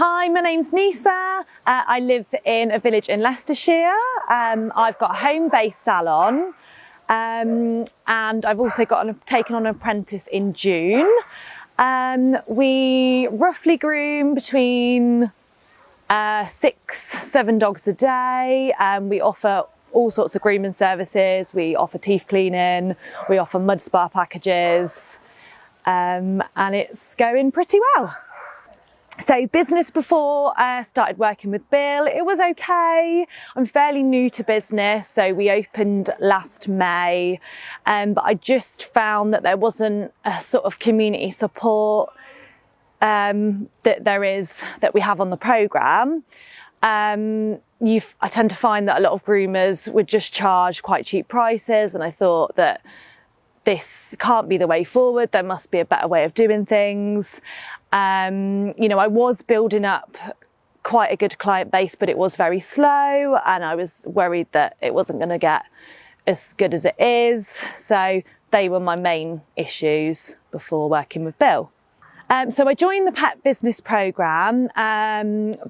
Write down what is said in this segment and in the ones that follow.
Hi, my name's Nissa. I live in a village in Leicestershire. I've got a home-based salon and I've also taken on an apprentice in June. We roughly groom between 6-7 dogs a day. We offer all sorts of grooming services. We offer teeth cleaning, we offer mud spa packages, and it's going pretty well. So business before I started working with Bill, it was okay. I'm fairly new to business, so we opened last May, but I just found that there wasn't a sort of community support that we have on the programme. I tend to find that a lot of groomers would just charge quite cheap prices, and I thought that this can't be the way forward. There must be a better way of doing things. I was building up quite a good client base, but it was very slow, and I was worried that it wasn't going to get as good as it is. So they were my main issues before working with Bill. So I joined the pet business programme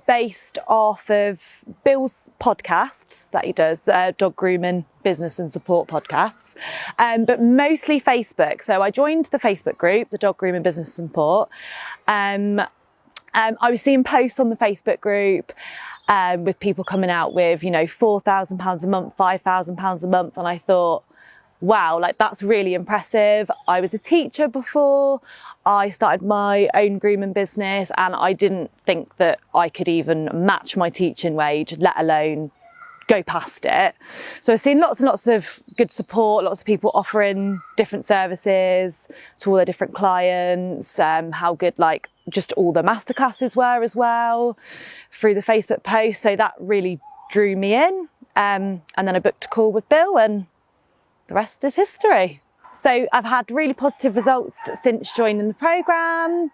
based off of Bill's podcasts that he does, dog grooming, business and support podcasts, but mostly Facebook. So I joined the Facebook group, the dog grooming business and support. I was seeing posts on the Facebook group with people coming out with, £4,000 a month, £5,000 a month. And I thought, wow, that's really impressive. I was a teacher before. I started my own grooming business, and I didn't think that I could even match my teaching wage, let alone go past it. So I've seen lots and lots of good support, lots of people offering different services to all their different clients, how good just all the masterclasses were as well through the Facebook post. So that really drew me in. And then I booked a call with Bill, and the rest is history. So I've had really positive results since joining the programme.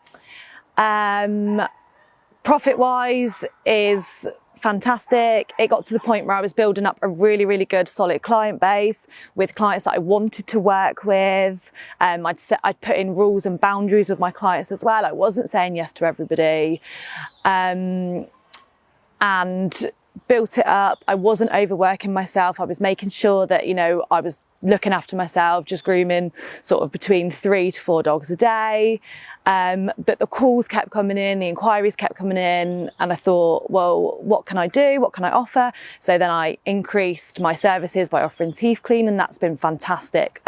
Profit-wise is fantastic. It got to the point where I was building up a really, really good solid client base with clients that I wanted to work with. I'd put in rules and boundaries with my clients as well. I wasn't saying yes to everybody. And built it up. I wasn't overworking myself. I was making sure that, I was looking after myself, just grooming sort of between 3 to 4 dogs a day. But the calls kept coming in, the inquiries kept coming in, and I thought, well, what can I do? What can I offer? So then I increased my services by offering teeth clean, and that's been fantastic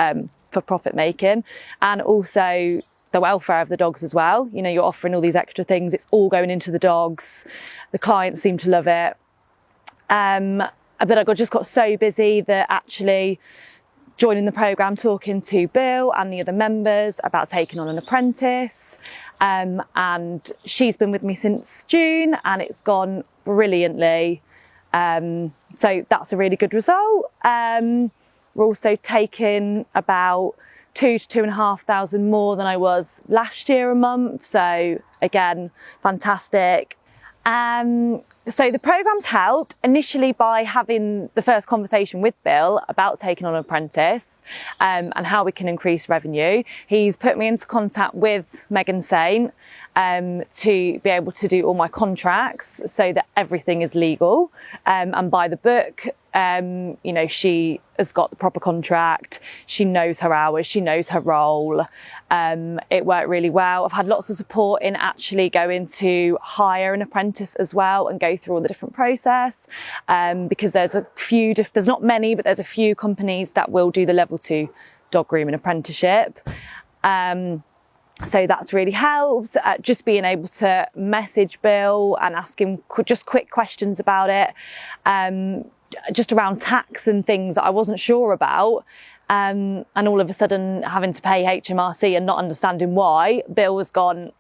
for profit making, and also the welfare of the dogs as well. You're offering all these extra things. It's all going into the dogs. The clients seem to love it. But I just got so busy that actually joining the programme, talking to Bill and the other members about taking on an apprentice. And she's been with me since June, and it's gone brilliantly. So that's a really good result. We're also taking about 2,000 to 2,500 more than I was last year a month. So again, fantastic. So the programme's helped initially by having the first conversation with Bill about taking on an apprentice and how we can increase revenue. He's put me into contact with Megan Saint to be able to do all my contracts so that everything is legal and by the book. She has got the proper contract. She knows her hours. She knows her role. It worked really well. I've had lots of support in actually going to hire an apprentice as well and go through all the different process because there's there's not many, but there's a few companies that will do the level 2 dog grooming apprenticeship. So that's really helped, just being able to message Bill and ask him just quick questions about it, just around tax and things that I wasn't sure about. And all of a sudden having to pay HMRC and not understanding why, Bill has gone,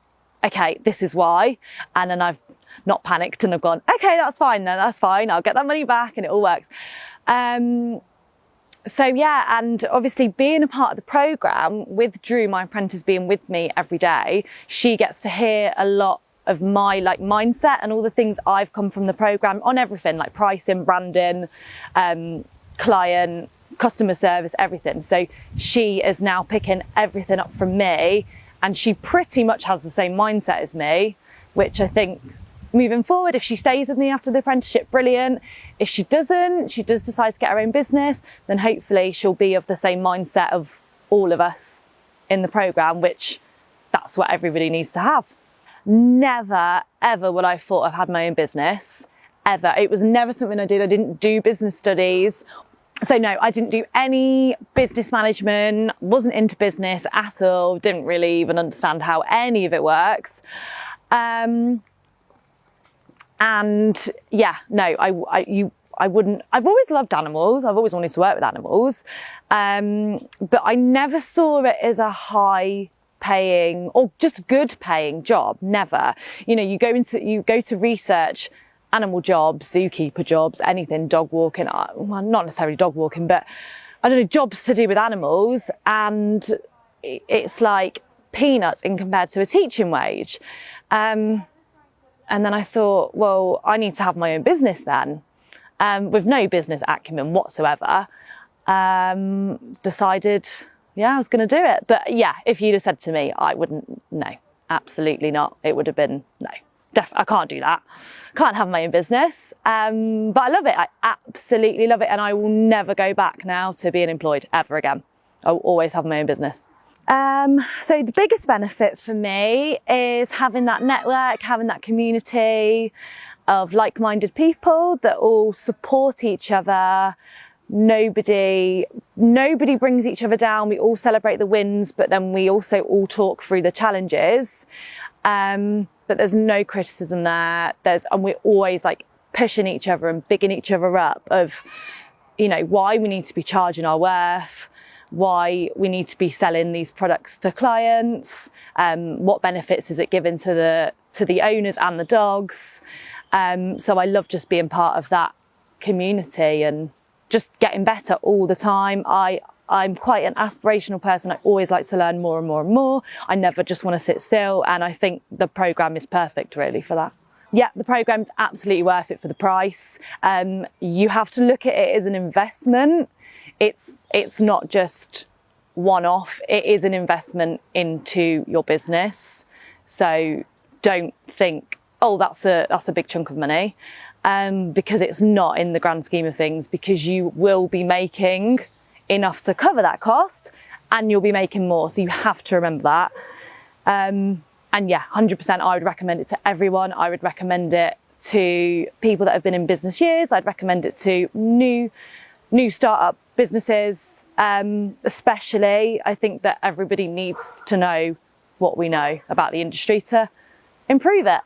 okay, this is why. And then I've not panicked and I've gone, okay, that's fine then, that's fine. I'll get that money back and it all works. So yeah, and obviously being a part of the programme with Drew, my apprentice, being with me every day, she gets to hear a lot of my mindset and all the things I've come from the programme on everything, like pricing, branding, client, customer service, everything. So she is now picking everything up from me, and she pretty much has the same mindset as me, which I think moving forward. If she stays with me after the apprenticeship, brilliant. If she doesn't, she does decide to get her own business, then hopefully she'll be of the same mindset of all of us in the programme, which that's what everybody needs to have. Never, ever would I thought I've had my own business, ever. It was never something I did. I didn't do business studies. So no, I didn't do any business management, wasn't into business at all, didn't really even understand how any of it works. And yeah, no, I wouldn't, I've always loved animals. I've always wanted to work with animals. But I never saw it as a high paying or just good paying job. Never. You know, you go to research animal jobs, zookeeper jobs, anything, dog walking, well, not necessarily dog walking, but I don't know, jobs to do with animals. And it's like peanuts in compared to a teaching wage. And then I thought, well, I need to have my own business then, with no business acumen whatsoever. Decided, yeah, I was going to do it. But yeah, if you'd have said to me, I wouldn't, no, absolutely not. It would have been, no, I can't do that. Can't have my own business. But I love it. I absolutely love it. And I will never go back now to being employed ever again. I'll always have my own business. So the biggest benefit for me is having that network, having that community of like-minded people that all support each other. Nobody brings each other down. We all celebrate the wins, but then we also all talk through the challenges. But there's no criticism there. And we're always like pushing each other and bigging each other up of, you know, why we need to be charging our worth, why we need to be selling these products to clients, what benefits is it giving to the owners and the dogs. So I love just being part of that community and just getting better all the time. I'm quite an aspirational person. I always like to learn more and more and more. I never just want to sit still. And I think the programme is perfect really for that. Yeah, the programme is absolutely worth it for the price. You have to look at it as an investment. It's not just one-off. It is an investment into your business. So don't think, oh, that's a big chunk of money. Because it's not in the grand scheme of things, because you will be making enough to cover that cost and you'll be making more. So you have to remember that. And yeah, 100%, I would recommend it to everyone. I would recommend it to people that have been in business years. I'd recommend it to new startup businesses, especially. I think that everybody needs to know what we know about the industry to improve it.